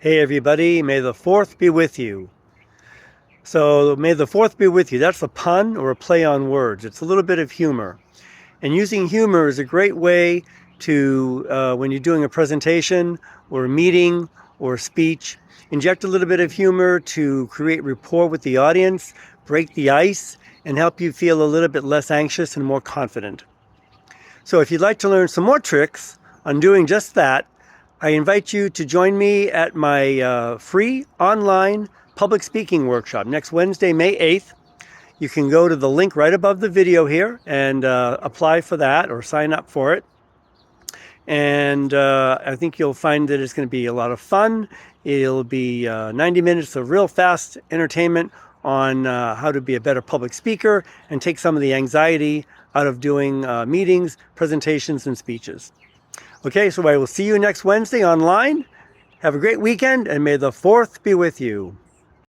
Hey everybody, may the 4th be with you. So may the 4th be with you. That's a pun or a play on words. It's a little bit of humor. And using humor is a great way to, when you're doing a presentation or a meeting or a speech, inject a little bit of humor to create rapport with the audience, break the ice, and help you feel a little bit less anxious and more confident. So if you'd like to learn some more tricks on doing just that, I invite you to join me at my free online public speaking workshop next Wednesday, May 8th. You can go to the link right above the video here and apply for that or sign up for it. And I think you'll find that it's going to be a lot of fun. It'll be 90 minutes of real fast entertainment on how to be a better public speaker and take some of the anxiety out of doing meetings, presentations, and speeches. Okay, so I will see you next Wednesday online. Have a great weekend, and may the 4th be with you.